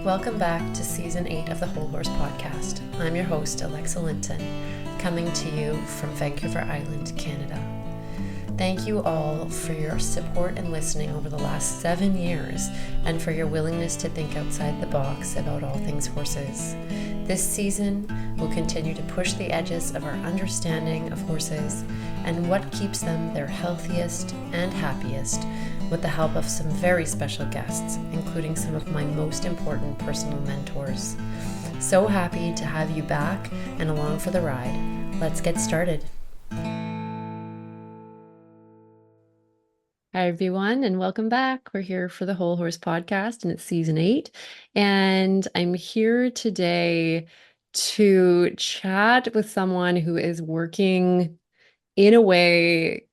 Welcome back to Season 8 of the Whole Horse Podcast. I'm your host, Alexa Linton, coming to you from Vancouver Island, Canada. Thank you all for your support and listening over the last 7 years and for your willingness to think outside the box about all things horses. This season, we'll continue to push the edges of our understanding of horses and what keeps them their healthiest and happiest with the help of some very special guests, including some of my most important personal mentors. So happy to have you back and along for the ride. Let's get started. Hi, everyone, and welcome back. We're here for the Whole Horse Podcast, and it's Season 8. And I'm here today to chat with someone who is working in a way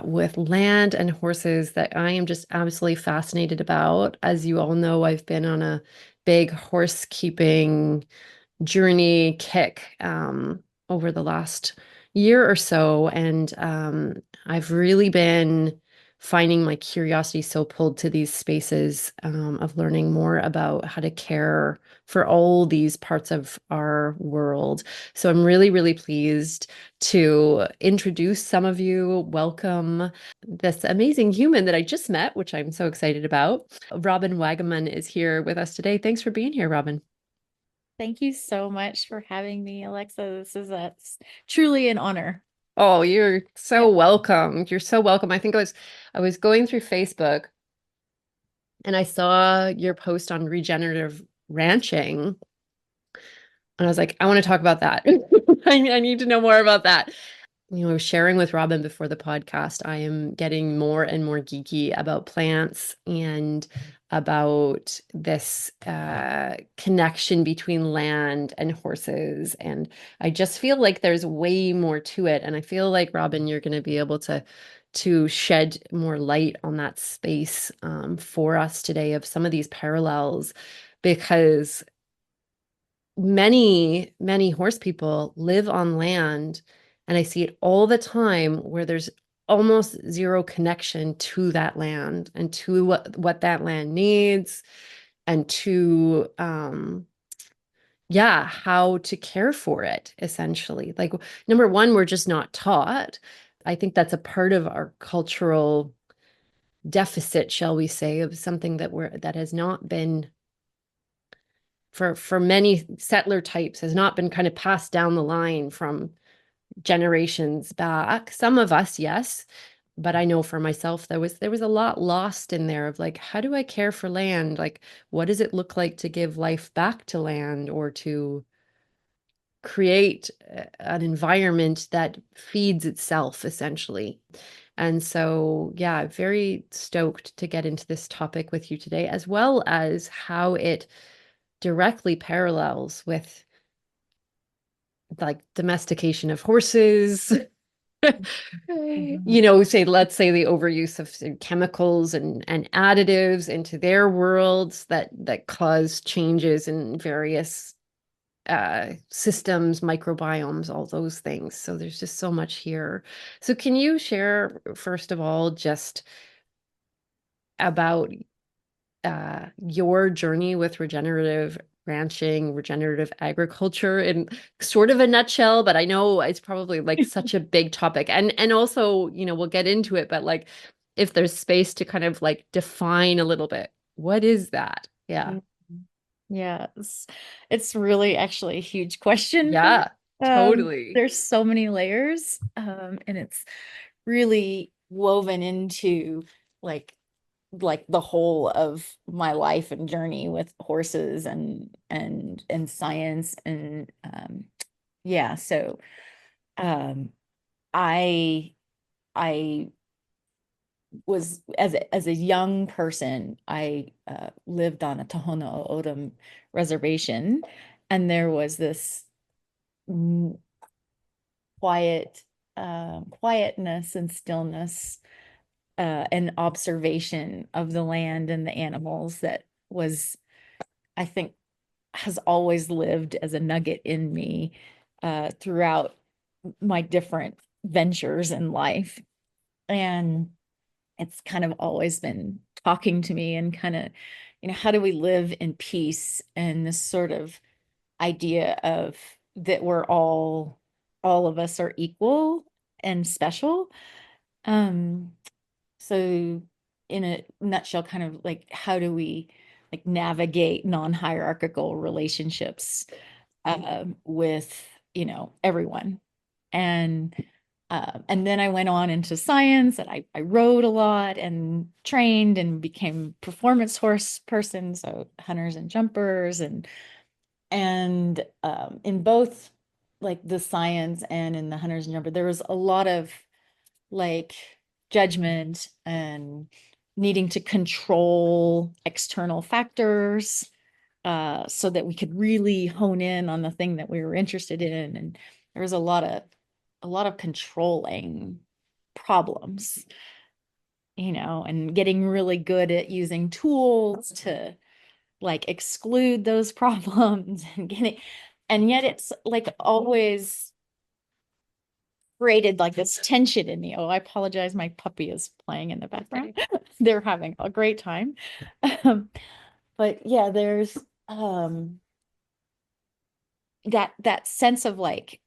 with land and horses that I am just absolutely fascinated about. As you all know, I've been on a big horse keeping journey kick over the last year or so, and I've really been finding my curiosity so pulled to these spaces of learning more about how to care for all these parts of our world. So I'm really, really pleased to introduce some of you. Welcome this amazing human that I just met, which I'm so excited about. Robin Waugaman is here with us today. Thanks for being here, Robin. Thank you so much for having me, Alexa. This is truly an honor. Oh, you're so welcome. You're so welcome. I think I was going through Facebook and I saw your post on regenerative ranching. And I was like, I want to talk about that. I need to know more about that. You know, sharing with Robin before the podcast, I am getting more and more geeky about plants and about this connection between land and horses. And I just feel like there's way more to it. And I feel like, Robin, you're going to be able to shed more light on that space for us today of some of these parallels, because many horse people live on land, and I see it all the time where there's almost zero connection to that land and to what that land needs and to how to care for it, essentially. Like, number one, we're just not taught. I think that's a part of our cultural deficit, shall we say, of something that has not been, for many settler types, has not been kind of passed down the line from generations back. Some of us, yes, but I know for myself there was a lot lost in there of like, how do I care for land? Like, what does it look like to give life back to land or to create an environment that feeds itself, essentially? And so, yeah, very stoked to get into this topic with you today, as well as how it directly parallels with like domestication of horses. You know, let's say the overuse of chemicals and additives into their worlds that cause changes in various systems, microbiomes, all those things. So there's just so much here. So can you share, first of all, just about your journey with regenerative ranching, regenerative agriculture in sort of a nutshell, but I know it's probably like such a big topic. And also, you know, we'll get into it, but like if there's space to kind of like define a little bit, what is that? Yeah. Yeah, it's really actually a huge question for me. Yeah, totally. There's so many layers, and it's really woven into like the whole of my life and journey with horses and science and yeah. So um, I I was as a young person, I lived on a Tohono O'odham reservation, and there was this quiet quietness and stillness and observation of the land and the animals that was, I think, has always lived as a nugget in me throughout my different ventures in life. And it's kind of always been talking to me and kind of how do we live in peace, and this sort of idea of that we're all of us are equal and special. Um, so in a nutshell, kind of like how do we like navigate non-hierarchical relationships with, everyone. And and then I went on into science, and I rode a lot and trained and became performance horse person, so hunters and jumpers, and in both like the science and in the hunters and jumper, there was a lot of like judgment and needing to control external factors so that we could really hone in on the thing that we were interested in. And there was a lot of controlling problems, and getting really good at using tools to like exclude those problems and yet it's like always created like this tension in me. Oh, I apologize. My puppy is playing in the background. They're having a great time. Um, but yeah, there's that sense of like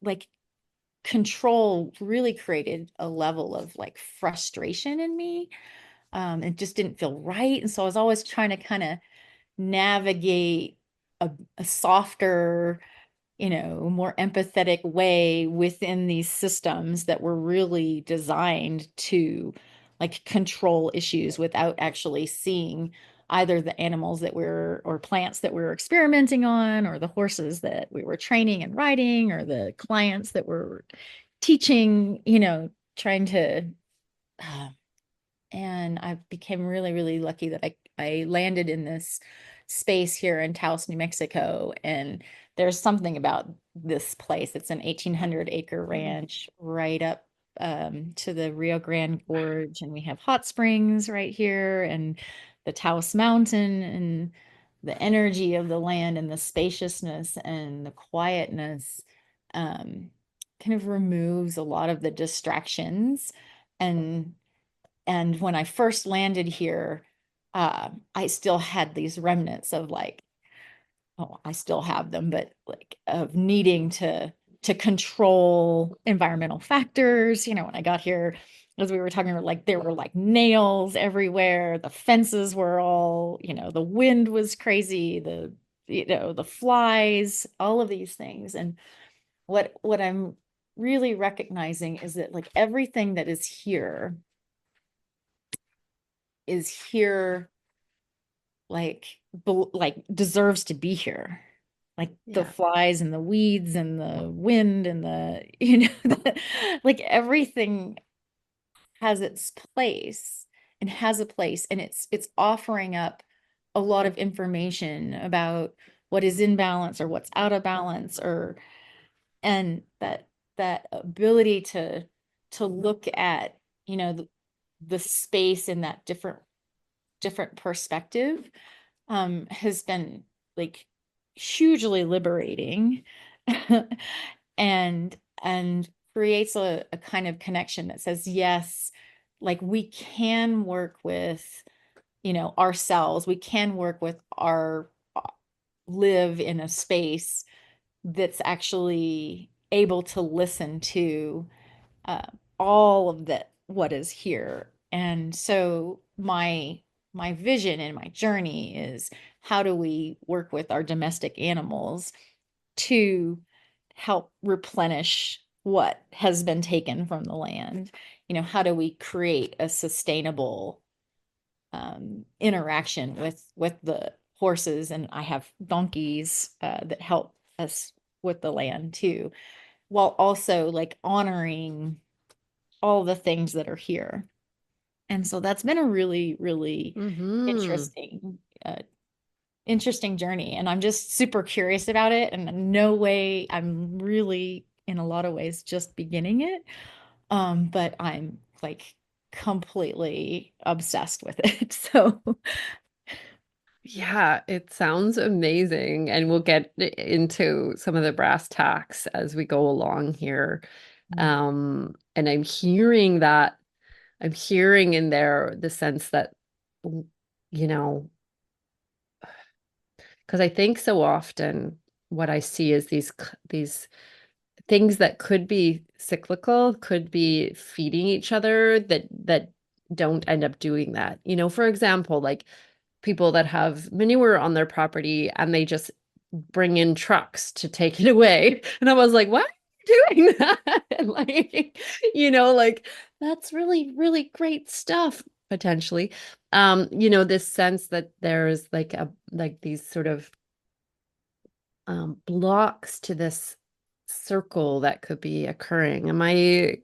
control really created a level of like frustration in me. It just didn't feel right. And so I was always trying to kind of navigate a softer, more empathetic way within these systems that were really designed to like control issues without actually seeing either the animals that we're or plants that we were experimenting on, or the horses that we were training and riding, or the clients that were teaching, trying to uh, and I became really, really lucky that I landed in this space here in Taos, New Mexico. And there's something about this place. It's an 1,800-acre ranch right up to the Rio Grande Gorge. And we have hot springs right here, and the Taos Mountain, and the energy of the land, and the spaciousness and the quietness um, kind of removes a lot of the distractions. And when I first landed here, I still had these remnants of like, oh, I still have them, but like of needing to control environmental factors. When I got here, as we were talking about, like there were like nails everywhere. The fences were all, the wind was crazy, the flies, all of these things. And what I'm really recognizing is that like everything that is here like like deserves to be here, like the Yeah. flies and the weeds and the wind and the like everything has its place and has a place, and it's offering up a lot of information about what is in balance or what's out of balance, or and that ability to look at the space in that different perspective has been like hugely liberating and creates a kind of connection that says, yes, like we can work with, ourselves. We can work with live in a space that's actually able to listen to uh, all of what is here. And so my vision and my journey is, how do we work with our domestic animals to help replenish what has been taken from the land? How do we create a sustainable interaction with the horses? And I have donkeys that help us with the land too, while also like honoring all the things that are here. And so that's been a really, really Mm-hmm. interesting journey. And I'm just super curious about it. And in no way, I'm really, in a lot of ways, just beginning it. But I'm like completely obsessed with it. So Yeah, it sounds amazing. And we'll get into some of the brass tacks as we go along here. And I'm hearing in there the sense that, you know, Because I think so often what I see is these things that could be cyclical, could be feeding each other that don't end up doing that. For example, like people that have manure on their property and they just bring in trucks to take it away. And I was like, why are you doing that? And like that's really, really great stuff potentially. This sense that there's like these sort of blocks to this circle that could be occurring. Am I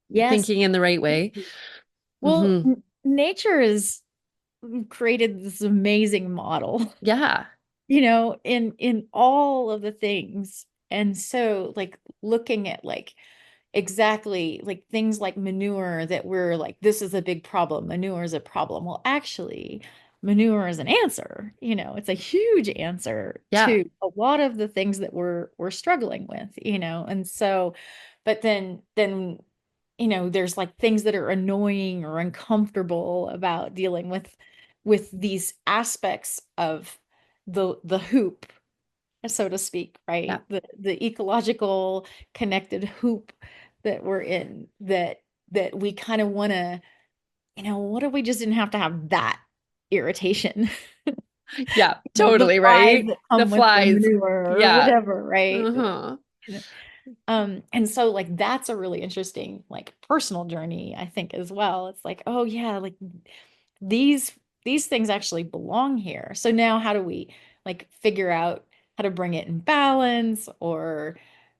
Yes. thinking in the right way? Well, Hmm. nature has created this amazing model, Yeah. in all of the things. And so like looking at like exactly like things like manure that we're like, this is a big problem. Manure is a problem. Well, actually, manure is an answer. It's a huge answer Yeah. to a lot of the things that we're struggling with. And so, but then there's like things that are annoying or uncomfortable about dealing with these aspects of the hoop, so to speak, Yeah. right? The ecological connected hoop that we're in, that we kind of want to, what if we just didn't have to have that irritation? Yeah, The totally, flies right? that The come with the flies. manure or Yeah. whatever, right? Uh-huh. And so like that's a really interesting like personal journey, I think, as well. It's like, oh yeah, like these these things actually belong here. So now how do we like figure out how to bring it in balance or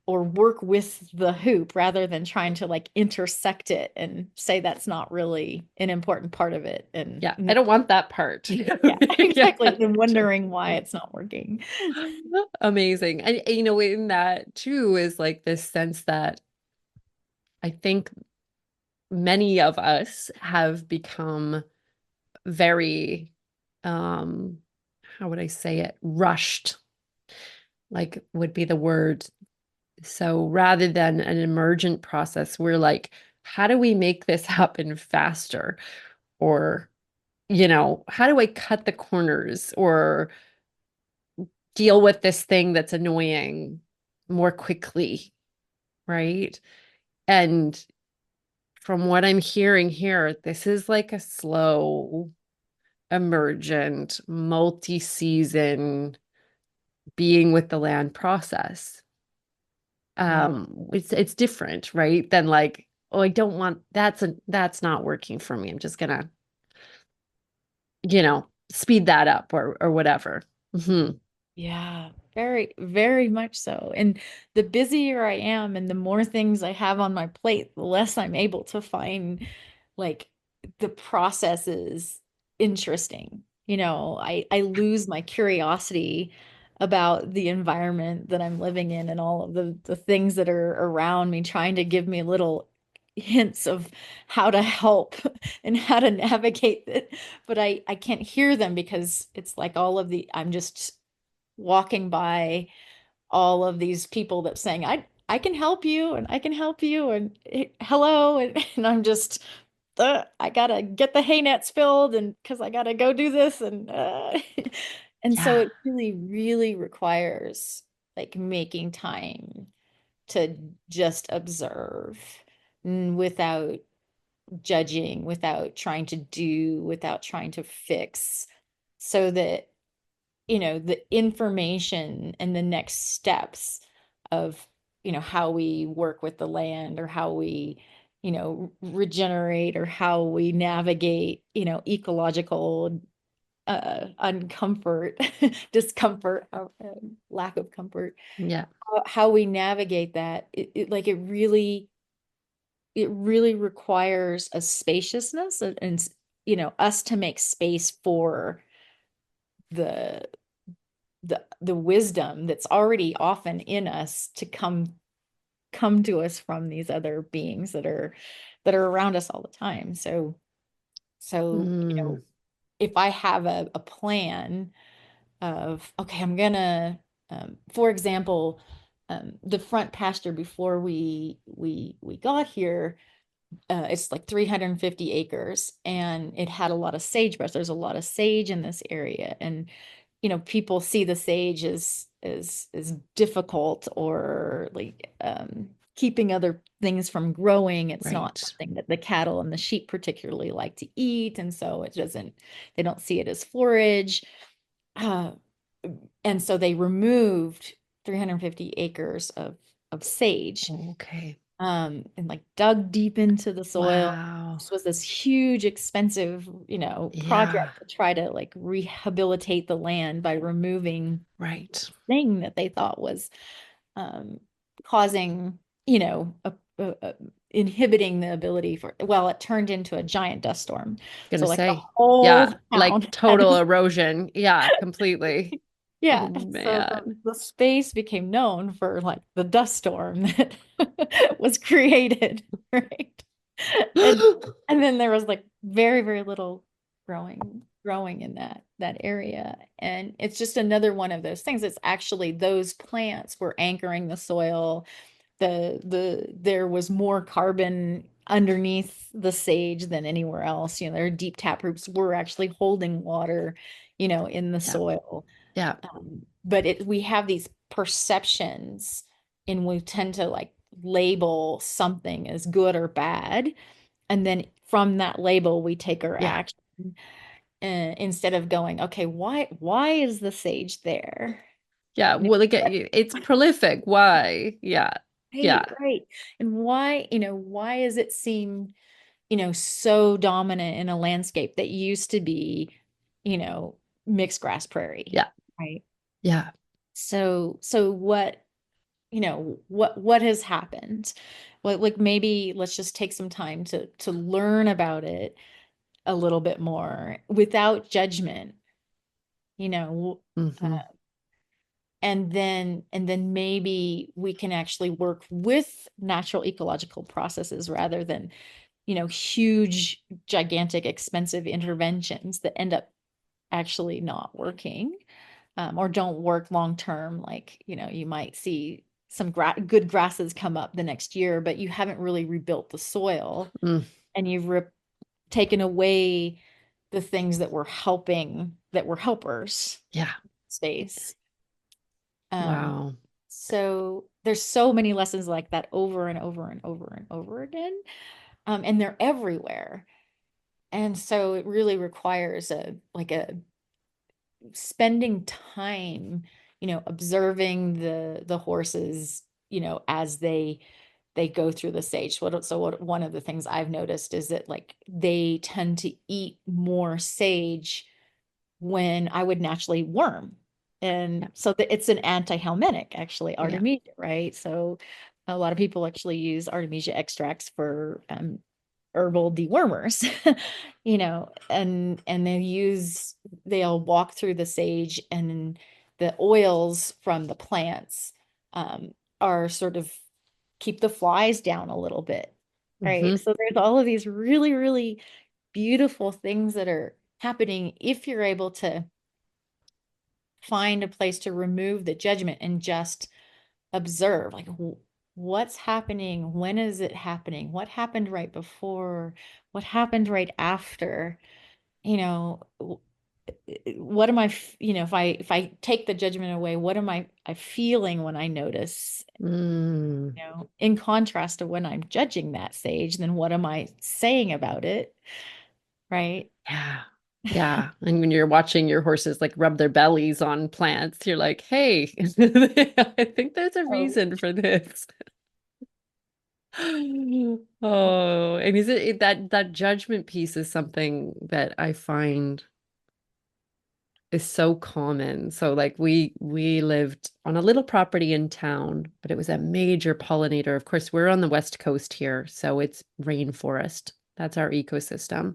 work with the hoop rather than trying to like intersect it and say that's not really an important part of it and Yeah. I don't want that part. yeah, Yeah. exactly, and wondering why it's not working. Amazing. And in that too is like this sense that I think many of us have become very, um, how would I say it? Rushed, like would be the word. So rather than an emergent process, we're like, how do we make this happen faster? Or, how do I cut the corners or deal with this thing that's annoying more quickly? Right. And from what I'm hearing here, this is like a slow, emergent, multi-season being with the land process. Yeah. It's different, right? Than like, oh, I don't want that's not working for me. I'm just gonna, speed that up or whatever. Hmm. Yeah, very, very much so. And the busier I am and the more things I have on my plate, the less I'm able to find like the process is interesting. I lose my curiosity about the environment that I'm living in and all of the things that are around me, trying to give me little hints of how to help and how to navigate it. But I can't hear them because it's like all of the I'm just walking by all of these people that saying I can help you and I can help you and hello and I'm just I gotta get the hay nets filled and because I gotta go do this and and so Yeah. it really really requires like making time to just observe without judging, without trying to do, without trying to fix, so that the information and the next steps of, how we work with the land or how we, regenerate or how we navigate, ecological uncomfort, discomfort, lack of comfort, Yeah. how we navigate that. Like it really requires a spaciousness and us to make space for the the wisdom that's already often in us to come to us from these other beings that are around us all the time. So Mm. if I have a plan of, okay, I'm gonna for example, the front pasture before we got here, it's like 350 acres and it had a lot of sagebrush. There's a lot of sage in this area, and people see the sage as difficult, or like keeping other things from growing. It's not Right. something that the cattle and the sheep particularly like to eat, and so they don't see it as forage. Uh, and so they removed 350 acres of sage, Okay. and like dug deep into the soil. Wow. This was this huge, expensive, Yeah. project to try to like rehabilitate the land by removing Right. thing that they thought was um, causing, inhibiting the ability for, well, it turned into a giant dust storm. Gonna So like the say, whole yeah, like town had total to, erosion. Yeah, completely. yeah. Oh So man. the space became known for like the dust storm that was created, right? And and then there was like very, very little growing in that area. And it's just another one of those things. It's actually those plants were anchoring the soil. There was more carbon underneath the sage than anywhere else. Their deep tap roots were actually holding water, in the Yeah. soil. Yeah. But we have these perceptions, and we tend to like label something as good or bad, and then from that label we take our Yeah. action, instead of going, okay, why is the sage there? Yeah. You Well, like know, it's prolific. Why? Yeah. right, Yeah. right. And why does it seem, so dominant in a landscape that used to be, you know, mixed grass prairie, Yeah. right? Yeah. So what has happened? Well, like maybe let's just take some time to learn about it a little bit more without judgment, you know, uh, Hmm. and then maybe we can actually work with natural ecological processes rather than, huge, gigantic, expensive interventions that end up actually not working, or don't work long term. Like, you might see some good grasses come up the next year, but you haven't really rebuilt the soil, Mm. and you've taken away the things that were helpers Yeah. space. Um, Wow. so there's so many lessons like that over and over and over and over again. And they're everywhere. And so it really requires a spending time, observing the horses, as they go through the sage. One of the things I've noticed is that like they tend to eat more sage when I would naturally worm. Yeah. And so it's an antihelmintic, actually, Yeah. Artemisia, right? So a lot of people actually use Artemisia extracts for herbal dewormers, and they'll walk through the sage, and the oils from the plants are sort of keep the flies down a little bit, right? Hmm. So there's all of these really, really beautiful things that are happening if you're able to find a place to remove the judgment and just observe, like, what's happening, when is it happening, what happened right before, what happened right after, you know what am if I take the judgment away, what am I feeling when I notice, Mm. in contrast to when I'm judging that sage, then what am I saying about it, right? Yeah. Yeah. And when you're watching your horses like rub their bellies on plants, you're like, hey, I think there's a Oh, reason for this. Oh, and is that judgment piece is something that I find is so common. So like we lived on a little property in town, but it was a major pollinator. Of course, we're on the West Coast here, so it's rainforest. That's our ecosystem.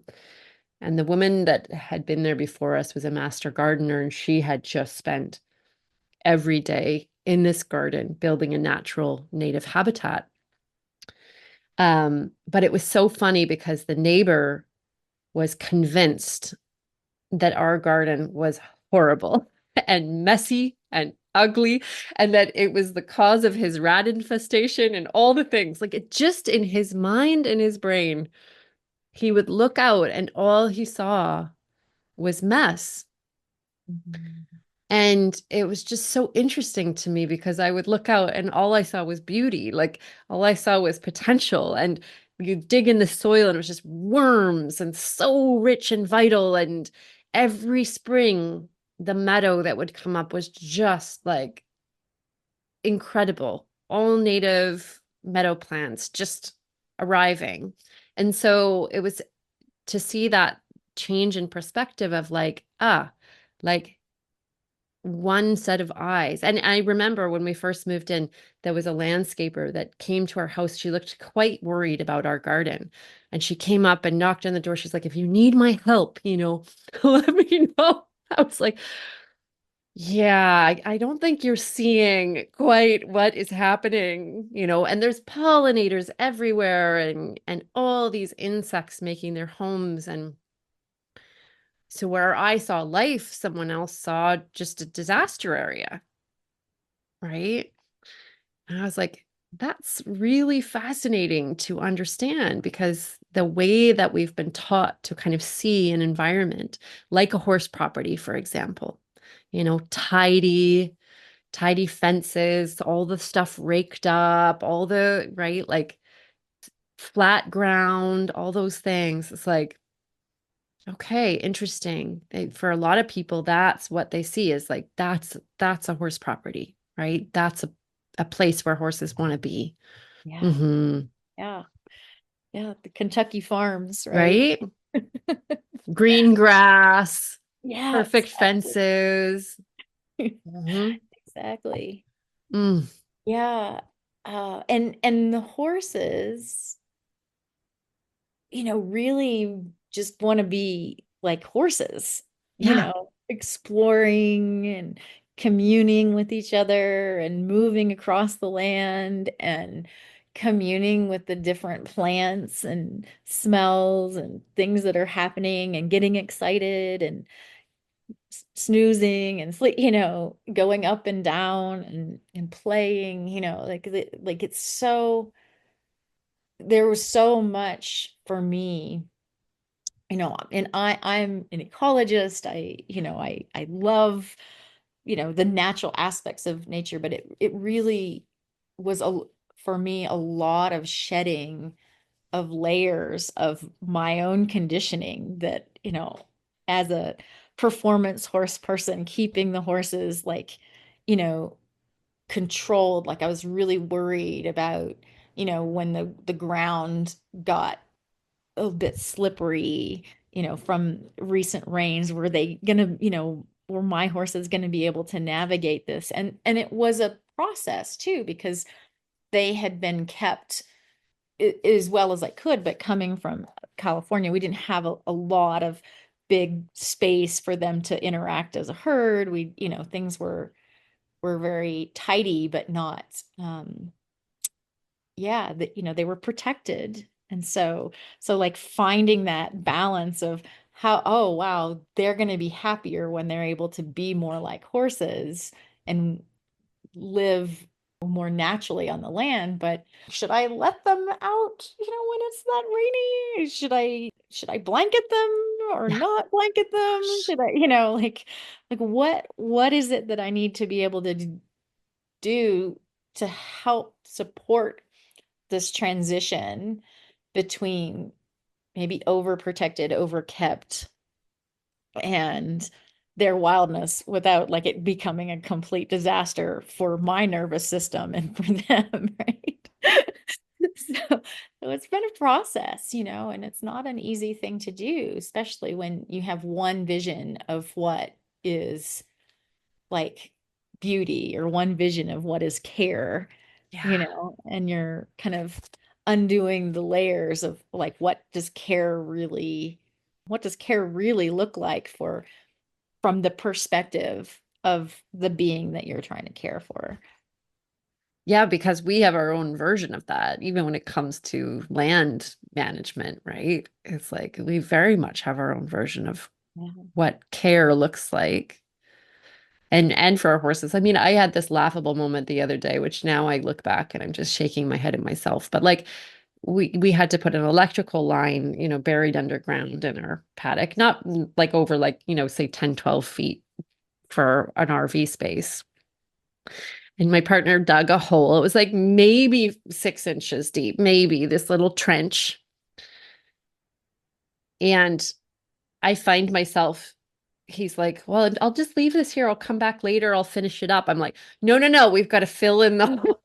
And the woman that had been there before us was a master gardener, and she had just spent every day in this garden building a natural native habitat. But it was so funny because the neighbor was convinced that our garden was horrible and messy and ugly, and that it was the cause of his rat infestation and all the things. Like it just in his mind and his brain, he would look out and all he saw was mess. mhm. And it was just so interesting to me because I would look out and all I saw was beauty. Like all I saw was potential. And you dig in the soil and it was just worms and so rich and vital. And every spring, the meadow that would come up was just like incredible. All native meadow plants just arriving. And so it was to see that change in perspective of like, like one set of eyes. And I remember when we first moved in, there was a landscaper that came to our house. She looked quite worried about our garden. And she came up and knocked on the door. She's like, if you need my help, let me know. I was like, yeah, I don't think you're seeing quite what is happening, and there's pollinators everywhere and all these insects making their homes. And so where I saw life, someone else saw just a disaster area, right? And I was like, that's really fascinating to understand because the way that we've been taught to kind of see an environment, like a horse property, for example, tidy fences, all the stuff raked up, all the, right, like flat ground, all those things. It's like, okay, interesting. For a lot of people, that's what they see is like that's a horse property, right? That's a place where horses want to be. Yeah. Hmm. Yeah. Yeah. The Kentucky farms, right? Right? Green grass, Yeah, perfect exactly. fences. Hmm. Exactly. Mm, Yeah. And the horses, really just want to be like horses, yeah. exploring and communing with each other and moving across the land and communing with the different plants and smells and things that are happening and getting excited and snoozing and sleep, going up and down and playing, like it's so there was so much for me, and I'm an ecologist. I love, the natural aspects of nature, but it really was for me a lot of shedding of layers of my own conditioning that, as a performance horse person, keeping the horses like, you know, controlled. Like I was really worried about, when the ground got a bit slippery, from recent rains, were they gonna, were my horses gonna be able to navigate this? And it was a process too, because they had been kept as well as I could, but coming from California, we didn't have a lot of big space for them to interact as a herd. Things were very tidy, but not, yeah, that, they were protected. And so like finding that balance of how, oh, wow, they're going to be happier when they're able to be more like horses and live more naturally on the land. But should I let them out, when it's not rainy? Should I blanket them or Yeah. not blanket them? Should I, like what is it that I need to be able to do to help support this transition between maybe overprotected, overkept, and their wildness without like it becoming a complete disaster for my nervous system and for them, right? So it's been a process, and it's not an easy thing to do, especially when you have one vision of what is like beauty or one vision of what is care, Yeah. and you're kind of undoing the layers of like what does care really look like for from the perspective of the being that you're trying to care for. Yeah, because we have our own version of that, even when it comes to land management, right? It's like we very much have our own version of Yeah. what care looks like. And for our horses. I mean, I had this laughable moment the other day, which now I look back and I'm just shaking my head at myself. But like we had to put an electrical line, buried underground in our paddock, not like over like, say 10, 12 feet for an RV space. And my partner dug a hole. It was like maybe 6 inches deep, maybe this little trench. And I find myself, he's like, well, I'll just leave this here. I'll come back later. I'll finish it up. I'm like, no, no, no. We've got to fill in the hole.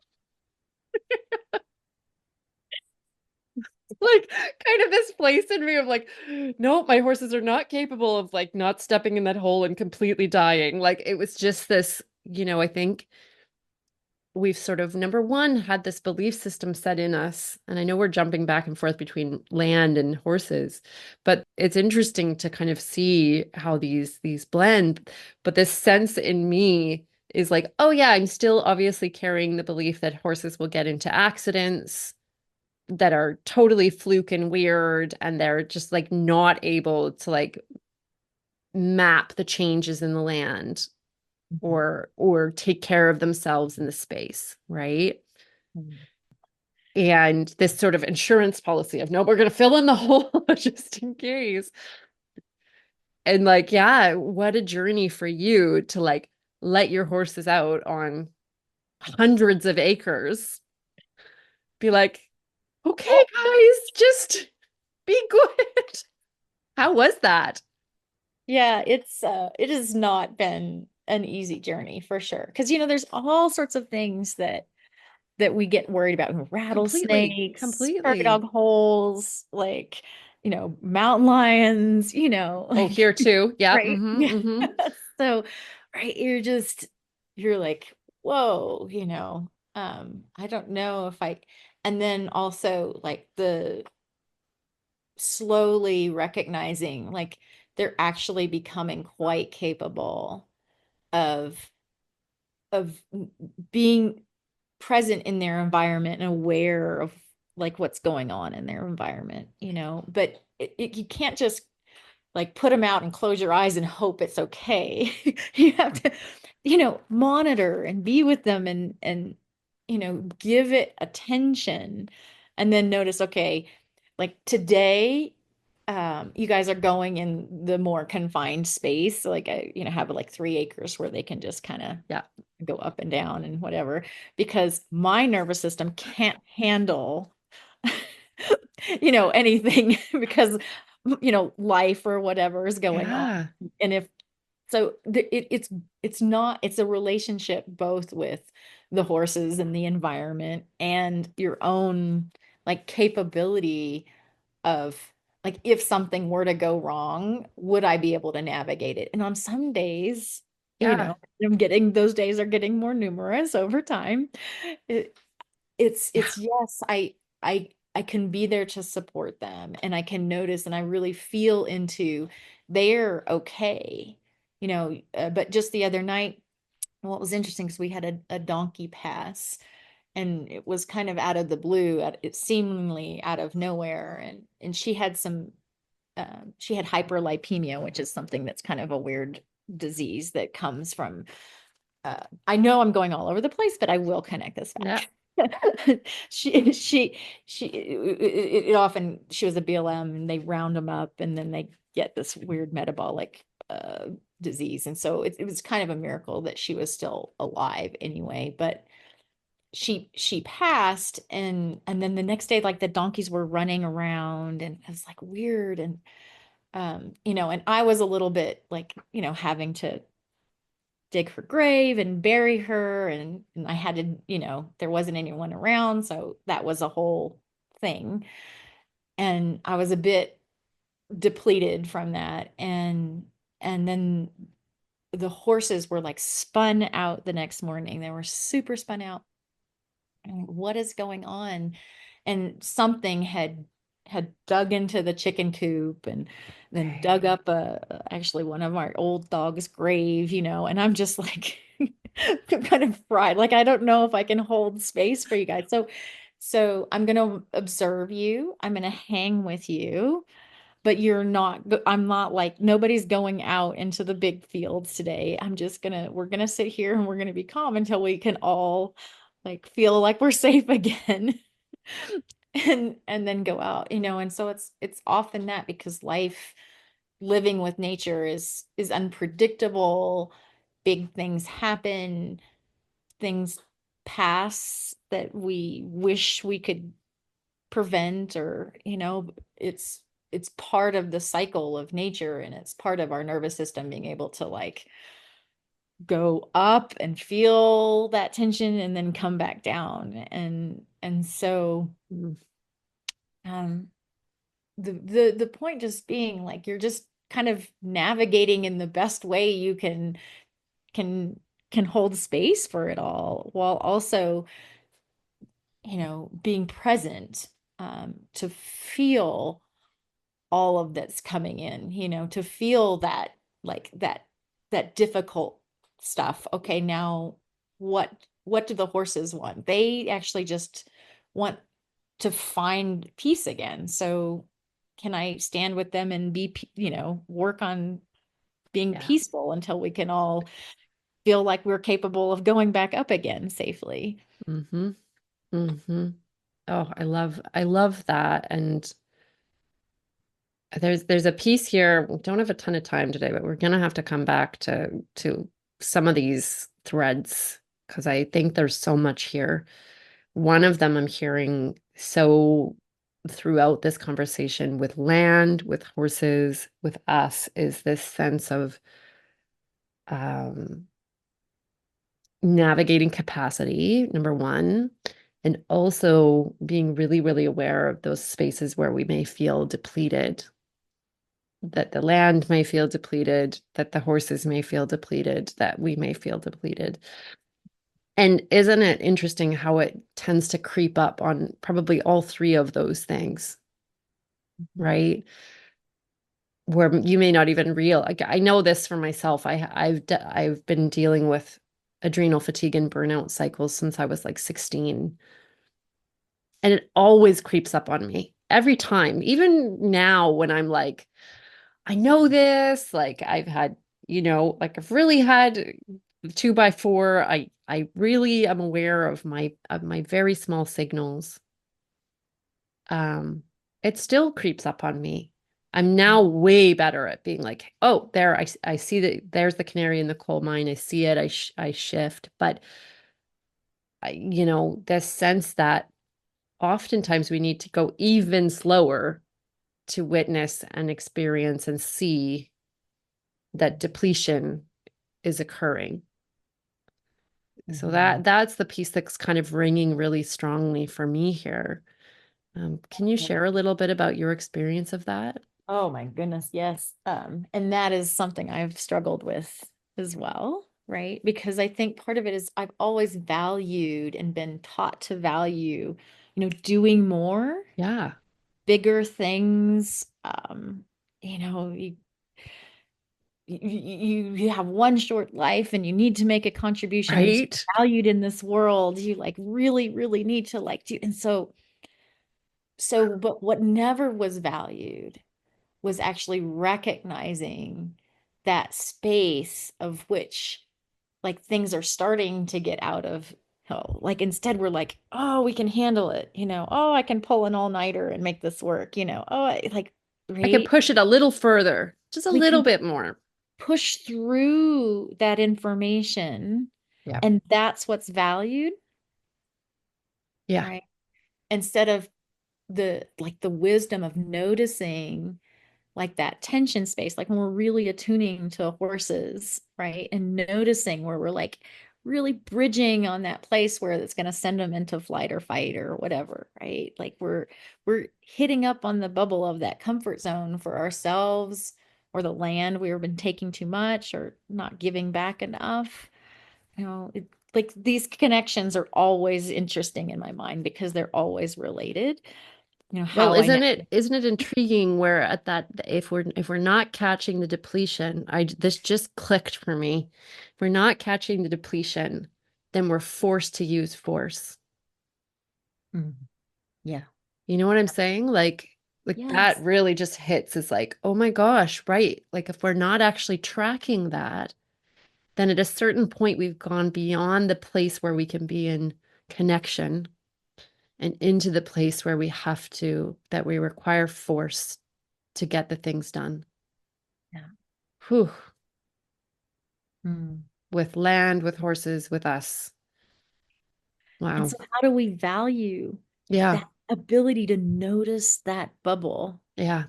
Like kind of this place in me of like, no, my horses are not capable of like not stepping in that hole and completely dying. Like it was just this, I think we've sort of, number one, had this belief system set in us. And I know we're jumping back and forth between land and horses, but it's interesting to kind of see how these blend. But this sense in me is like, oh yeah, I'm still obviously carrying the belief that horses will get into accidents that are totally fluke and weird, and they're just like not able to like map the changes in the land Mhm. or take care of themselves in the space, right? Mhm. And this sort of insurance policy of no, we're going to fill in the hole just in case. And like, yeah, what a journey for you to like let your horses out on hundreds of acres. Be like, okay, guys, just be good. How was that? Yeah, it has not been an easy journey for sure. Because there's all sorts of things that we get worried about. Completely, Rattlesnakes, prairie completely. dog holes, like, mountain lions, Oh, like, here too. Yeah. right? Mm-hmm. Yeah. Mm-hmm. So, right, you're like, whoa, I don't know if I, and then also like the slowly recognizing like they're actually becoming quite capable of of being present in their environment and aware of like what's going on in their environment, but you can't just like put them out and close your eyes and hope it's okay. You have to, monitor and be with them and give it attention and then notice, okay, like today, you guys are going in the more confined space. Like I, have like 3 acres where they can just kind of Yeah. go up and down and whatever, because my nervous system can't handle anything because life or whatever is going on. Yeah. And if so it's not, it's a relationship both with the horses and the environment and your own like capability of like if something were to go wrong, would I be able to navigate it? And on some days, Yeah. I'm getting, those days are getting more numerous over time. It, Yeah. it's yes, I can be there to support them and I can notice and I really feel into they're okay. But just the other night, what was interesting because we had a donkey pass and it was kind of out of the blue, it seemingly out of nowhere, and she had hyperlipemia, which is something that's kind of a weird disease that comes from I know I'm going all over the place, but I will connect this Yeah. back. It often, she was a BLM and they round them up and then they get this weird metabolic disease. And so it was kind of a miracle that she was still alive anyway, but she passed and then the next day, like the donkeys were running around and it was like weird. And, and I was a little bit like, having to dig her grave and bury her and I had to, there wasn't anyone around, so that was a whole thing. And I was a bit depleted from that and then the horses were like spun out the next morning. They were super spun out. And what is going on? And something had dug into the chicken coop and then dug up actually one of our old dog's grave, and I'm just like kind of fried. Like I don't know if I can hold space for you guys. So I'm gonna observe you. I'm gonna hang with you, but I'm not like nobody's going out into the big fields today. We're gonna sit here and we're gonna be calm until we can all like feel like we're safe again. And then go out, and so it's often that because life living with nature is unpredictable. big things happen, things pass that we wish we could prevent, or it's part of the cycle of nature, and it's part of our nervous system being able to like go up and feel that tension and then come back down. And so Mm. um the point just being like you're just kind of navigating in the best way you can can hold space for it all, while also being present, to feel all of that's coming in, to feel that, like that difficult stuff. Okay, now what what do the horses want? They actually just want to find peace again. So can I stand with them and work on being Yeah. peaceful until we can all feel like we're capable of going back up again safely? Mm-hmm. Mm-hmm. Oh, I love that. And there's a piece here. We don't have a ton of time today, but we're gonna have to come back to some of these threads because I think there's so much here. One of them I'm hearing so throughout this conversation with land, with horses, with us, is this sense of um, navigating capacity, number one, and also being really, really aware of those spaces where we may feel depleted, that the land may feel depleted, that the horses may feel depleted, that we may feel depleted. And isn't it interesting how it tends to creep up on probably all three of those things, Mhm. right? Where you may not even real. Like, I know this for myself. I've been dealing with adrenal fatigue and burnout cycles since I was like 16. And it always creeps up on me every time. Even now when I'm like, I know this, like I've had, like I've really had 2x4. I really am aware of my very small signals. Um, it still creeps up on me. I'm now way better at being like, oh, there, I see that there's the canary in the coal mine. I see it. I shift. But this sense that oftentimes we need to go even slower to witness and experience and see that depletion is occurring. So Mhm. that's the piece that's kind of ringing really strongly for me here. Can you share a little bit about your experience of that? Oh my goodness, yes. And that is something I've struggled with as well, right? Because I think part of it is I've always valued and been taught to value, doing more, Yeah, bigger things. You know, you, you have one short life and you need to make a contribution and to be right. valued in this world. You like really, really need to like do. And but what never was valued was actually recognizing that space of which like things are starting to get out of like instead we're like, oh, we can handle it, oh, I can pull an all-nighter and make this work, like, I can right, push it a little further, just a we little can bit more. push through that information, Yeah. and that's what's valued, Yeah. right? Instead of the wisdom of noticing like that tension space, like when we're really attuning to horses, right? And noticing where we're like really bridging on that place where it's going to send them into flight or fight or whatever, right? Like we're hitting up on the bubble of that comfort zone for ourselves or the land we've been taking too much or not giving back enough. Like these connections are always interesting in my mind because they're always related. Well, How I know. isn't it intriguing where at that if we're not catching the depletion, this just clicked for me. If we're not catching the depletion, then we're forced to use force. Mm, yeah. You know what I'm saying? Like that Yes. really just hits. It's like, oh my gosh, right. Like if we're not actually tracking that, then at a certain point we've gone beyond the place where we can be in connection and into the place where that we require force to get the things done. Yeah. Whew. Mm. with land, with horses, with us. And Wow. so how do we value Yeah. that ability to notice that bubble, Yeah.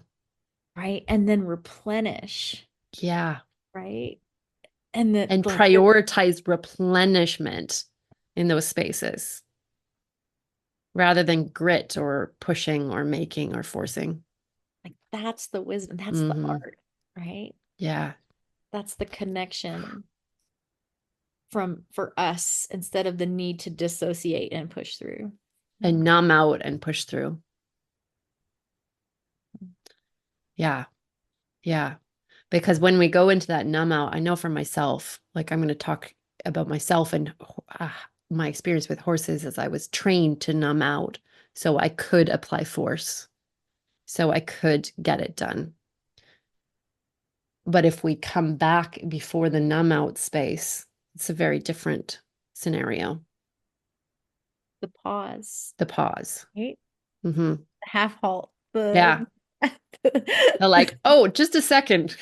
right? And then replenish, Yeah. right? And that And like the prioritize replenishment in those spaces rather than grit or pushing or making or forcing. like that's the wisdom, that's the Hmm. art, right? Yeah. That's the connection from for us instead of the need to dissociate and push through. And numb out and push through. Yeah. Yeah. Because when we go into that numb out, I know for myself, like I'm going to talk about myself and uh, my experience with horses as I was trained to numb out so I could apply force, so I could get it done. But if we come back before the numb out space, it's a very different scenario. The pause, The pause. right? Hmm. The half halt, Yeah. the They're like, oh, just a second.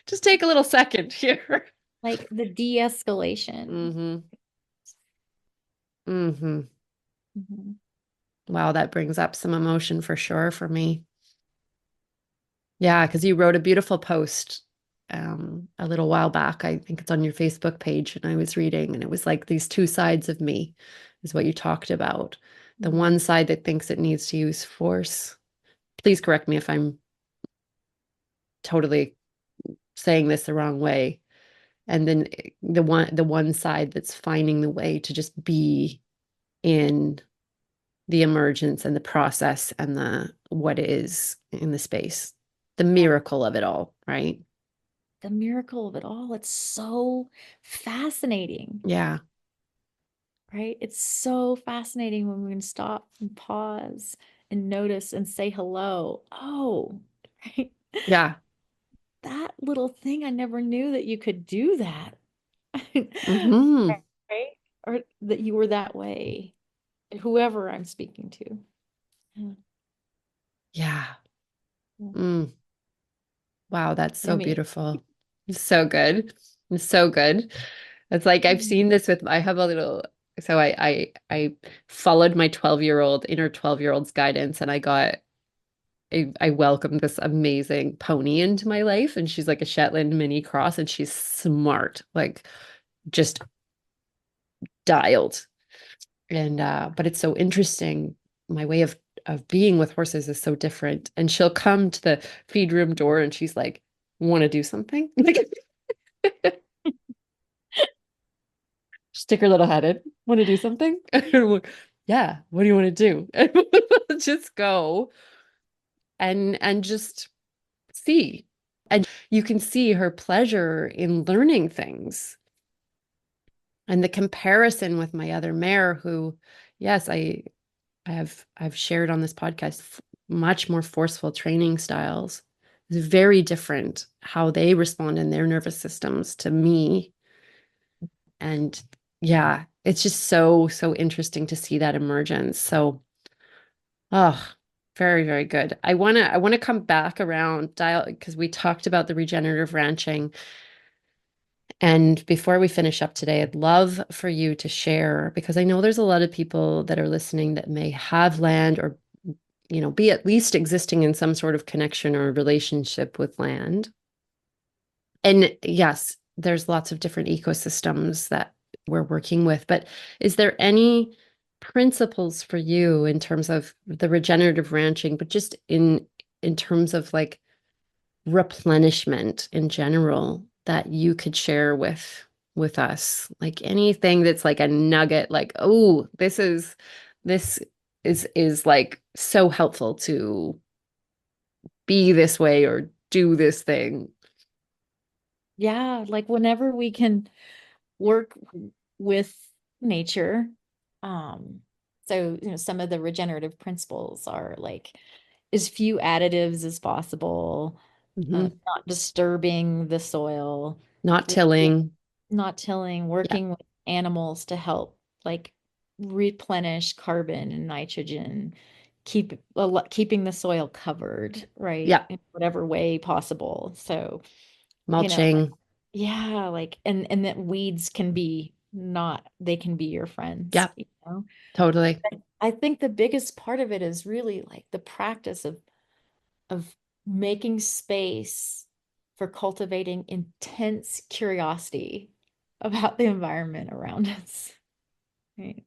Just take a little second here. like the de-escalation. Hmm. Hmm. Mhm. Wow, that brings up some emotion for sure for me. Yeah, because you wrote a beautiful post a little while back. I think it's on your Facebook page, and I was reading, and it was like these two sides of me is what you talked about. The Mhm. one side that thinks it needs to use force. Please correct me if I'm totally saying this the wrong way. And then the one side that's finding the way to just be in the emergence and the process and the what is in the space, the Yeah, miracle of it all, right? the miracle of it all. It's so fascinating, Yeah. right? It's so fascinating when we can stop and pause and notice and say hello. Oh, right. Yeah. That little thing, I never knew that you could do that. Hmm. Right? Or that you were that way, whoever I'm speaking to. Yeah. Yeah. Yeah. Mm. Wow, that's so Yummy. beautiful. It's so good. It's so good. It's like I've Mhm. seen this with I have a little so I followed my 12-year-old inner 12-year-old's guidance and I welcomed this amazing pony into my life and she's like a Shetland mini cross and she's smart, like just dialed. And but it's so interesting. My way of being with horses is so different. And she'll come to the feed room door and she's like, want to do something? Like stick her little head in. Want to do something? Yeah, what do you want to do? Just go and just see. And you can see her pleasure in learning things. And the comparison with my other mare who, yes, I've shared on this podcast much more forceful training styles. It's very different how they respond in their nervous systems to me. And yeah, it's just so interesting to see that emergence. So, oh, very, very good. I want to come back around dial because we talked about the regenerative ranching. And before we finish up today, I'd love for you to share because I know there's a lot of people that are listening that may have land or be at least existing in some sort of connection or relationship with land. And yes, there's lots of different ecosystems that we're working with, but is there any principles for you in terms of the regenerative ranching, but just in terms of like replenishment in general that you could share with us? Like anything that's like a nugget, like, oh, this is like so helpful to be this way or do this thing. Yeah, like whenever we can work with nature, um, so some of the regenerative principles are like as few additives as possible, Hmm. not disturbing the soil, Not working, tilling. not tilling, Yeah. working with animals to help like replenish carbon and nitrogen, keeping the soil covered, right, Yeah. in whatever way possible. So, you know, Mulching. yeah, like, and that weeds can be not, they can be your friends, Yeah, you know? totally. I think the biggest part of it is really like the practice of making space for cultivating intense curiosity about the environment around us. Right.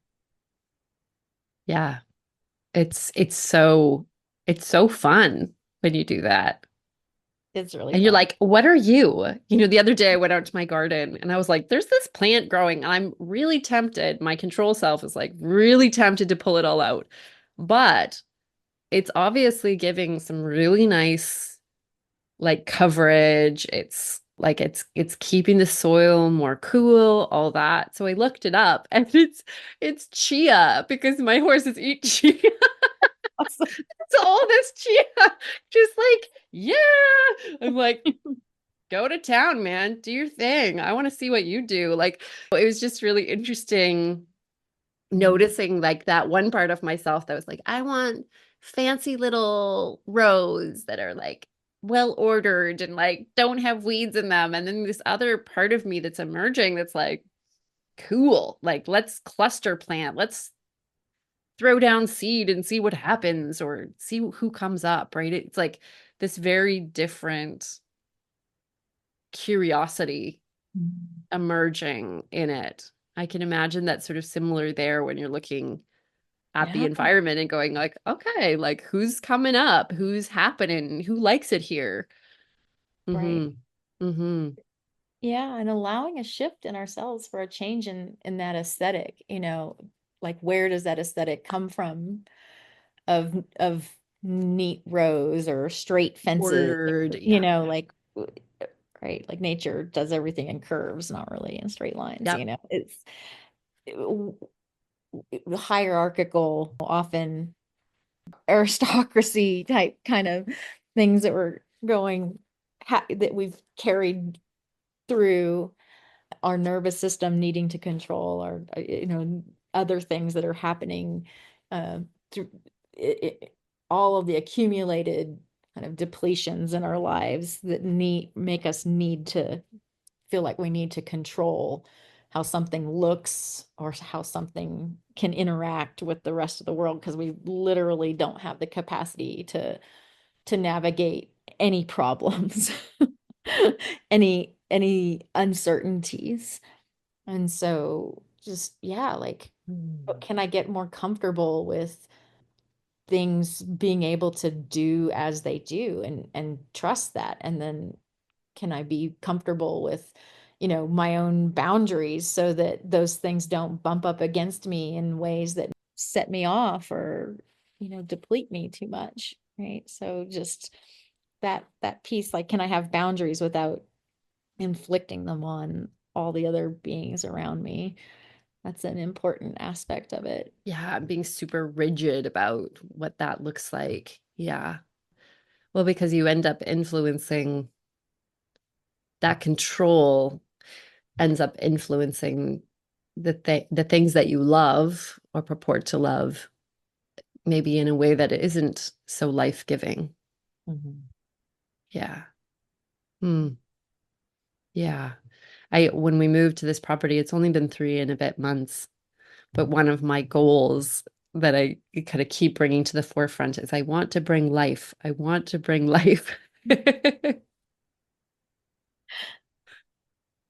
Yeah. It's so fun when you do that. It's really And you're fun. like, what are you? The other day I went out to my garden and I was like, there's this plant growing, and I'm really tempted. My control self is like really tempted to pull it all out. But it's obviously giving some really nice like coverage. It's like it's keeping the soil more cool, all that. So I looked it up and it's chia because my horses eat chia. Awesome. So all this chia, just like, yeah. I'm like, go to town, man. Do your thing. I want to see what you do. Like, it was just really interesting Mhm. noticing like that one part of myself that was like, I want fancy little rows that are like well ordered and like don't have weeds in them. And then this other part of me that's emerging that's like, cool. Like, let's cluster plant. Let's throw down seed and see what happens or see who comes up, right? It's like this very different curiosity Mhm. emerging in it. I can imagine that sort of similar there when you're looking at the Yeah, environment and going like, okay, like who's coming up? Who's happening? Who likes it here? right. Mm-hmm. Mm-hmm. Yeah, and allowing a shift in ourselves for a change in that aesthetic, like where does that aesthetic come from of neat rows or straight fences, Ordered. or, Yeah. like right, like nature does everything in curves, not really in straight lines, Yep. It's hierarchical, often aristocracy type kind of things that we're going that we've carried through our nervous system needing to control our other things that are happening through it, all of the accumulated kind of depletions in our lives that make us need to feel like we need to control how something looks or how something can interact with the rest of the world, because we literally don't have the capacity to navigate any problems, any uncertainties. And so just, yeah, like, Mm. can I get more comfortable with things being able to do as they do, and trust that? And then can I be comfortable with, my own boundaries so that those things don't bump up against me in ways that set me off or, deplete me too much, right? So just that piece, like, can I have boundaries without inflicting them on all the other beings around me? That's an important aspect of it. Yeah, I'm being super rigid about what that looks like. Yeah. Well, because you end up influencing that control ends up influencing the things that you love or purport to love, maybe in a way that it isn't so life-giving. Mhm. Yeah. Hmm. Yeah. I when we moved to this property, it's only been 3 and a bit months, but one of my goals that I kind of keep bringing to the forefront is I want to bring life. I want to bring life.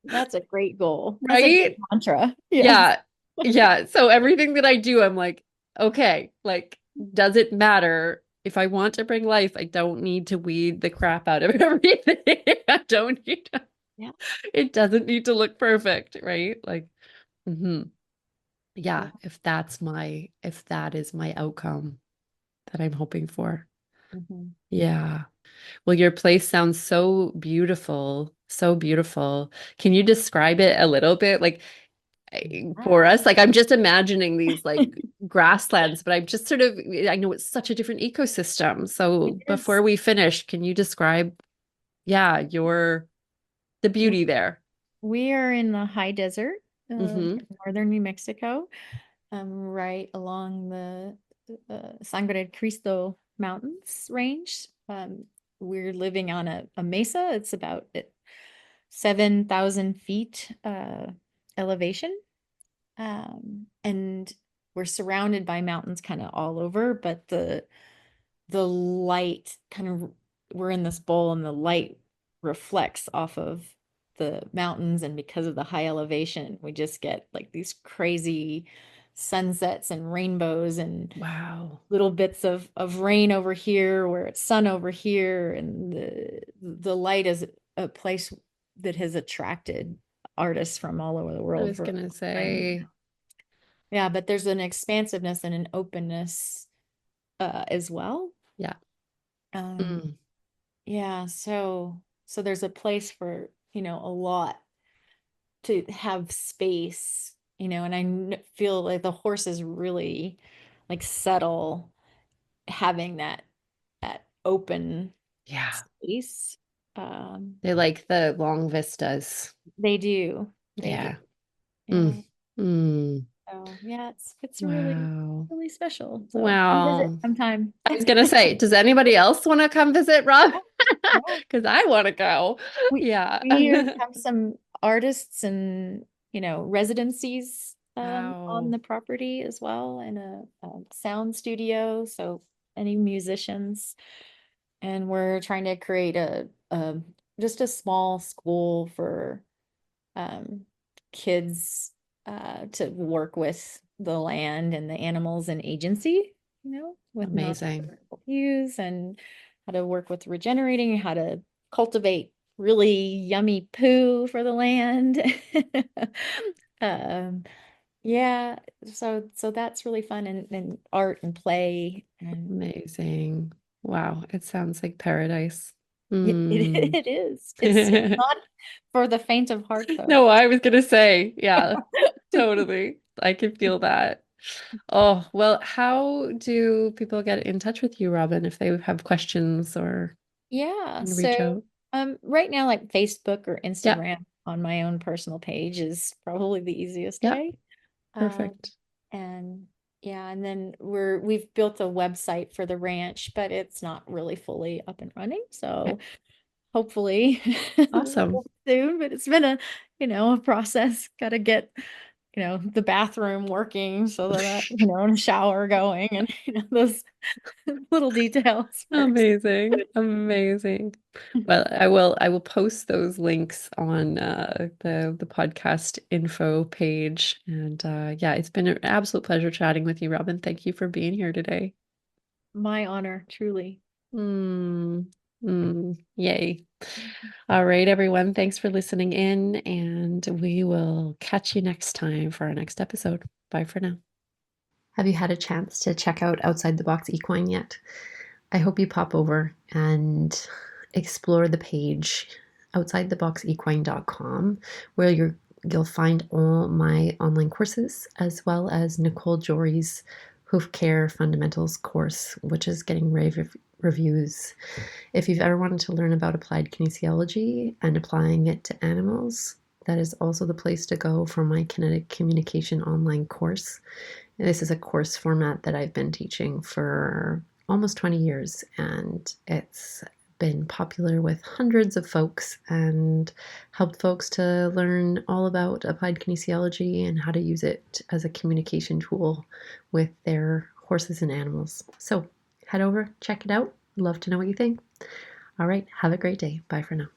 That's a great goal. That's a great Right? mantra. Yes. Yeah. Yeah. So everything that I do, I'm like, okay, like, does it matter? If I want to bring life, I don't need to weed the crap out of everything. I don't need to, Yeah. it doesn't need to look perfect, right? Like, hmm Yeah. yeah, if that is my outcome that I'm hoping for. Mhm. Yeah. Well, your place sounds so beautiful, so beautiful. Can you describe it a little bit? Like, for Yeah. us. Like I'm just imagining these like grasslands, but I'm just sort of, I know it's such a different ecosystem. It So is. before we finish, can you describe, yeah, the beauty there? We are in the high desert Mm-hmm. in northern New Mexico, right along the Sangre de Cristo Mountains range. We're living on a mesa. It's about 7,000 feet elevation. And we're surrounded by mountains kind of all over, but the light kind of, we're in this bowl and the light reflects off of the mountains, and because of the high elevation we just get like these crazy sunsets and rainbows and Wow. little bits of rain over here where it's sun over here, and the light is a place that has attracted artists from all over the I world was for gonna time. say, Yeah, but there's an expansiveness and an openness as well. yeah. Um, Mm, yeah, so there's a place for, a lot to have space, and feel like the horses really like settle having that open yeah. space. Um, They like the long vistas. they do. They do. Yeah. Yeah. Mm, mm, So yeah, it's really, wow. really special. So come visit Wow. sometime. I was gonna say, does anybody else want to come visit, Rob? Yeah. Yeah. Because I want to go. We Yeah. have some artists and residencies on Wow. the property as well, and a sound studio. So any musicians, and we're trying to create a just a small school for um, kids to work with the land and the animals and agency, with Amazing. non-judgmental views, and how to work with regenerating, how to cultivate really yummy poo for the land. um, yeah, so that's really fun, and art and play, and Amazing. Wow. It sounds like paradise. it, Mm. it is. It's not for the faint of heart though. No, I was gonna say, yeah, totally. I can feel that. Oh, well, how do people get in touch with you, Robin, if they have questions or Yeah. reach So out? right now, like Facebook or Yeah, Instagram on my own personal page is probably the easiest yeah, way. Um, perfect. and yeah, and then we've built a website for the ranch, but it's not really fully up and running. Okay, So hopefully awesome. soon, but it's been a process. Got to get, the bathroom working so that and a shower going, and those little details first. Amazing. Amazing. Well, I will post those links on the podcast info page. And yeah, it's been an absolute pleasure chatting with you, Robin. Thank you for being here today. My honor, truly. Mm, yay. All right, everyone. Thanks for listening in, and we will catch you next time for our next episode. Bye for now. Have you had a chance to check out Outside the Box Equine yet? I hope you pop over and explore the page outsidetheboxequine.com, where you'll find all my online courses as well as Nicole Jory's Hoof Care Fundamentals course, which is getting rave reviews. If you've ever wanted to learn about applied kinesiology and applying it to animals, that is also the place to go for my kinetic communication online course. This is a course format that I've been teaching for almost 20 years, and it's been popular with hundreds of folks and helped folks to learn all about applied kinesiology and how to use it as a communication tool with their horses and animals. So head over, check it out. Love to know what you think. All right, have a great day. Bye for now.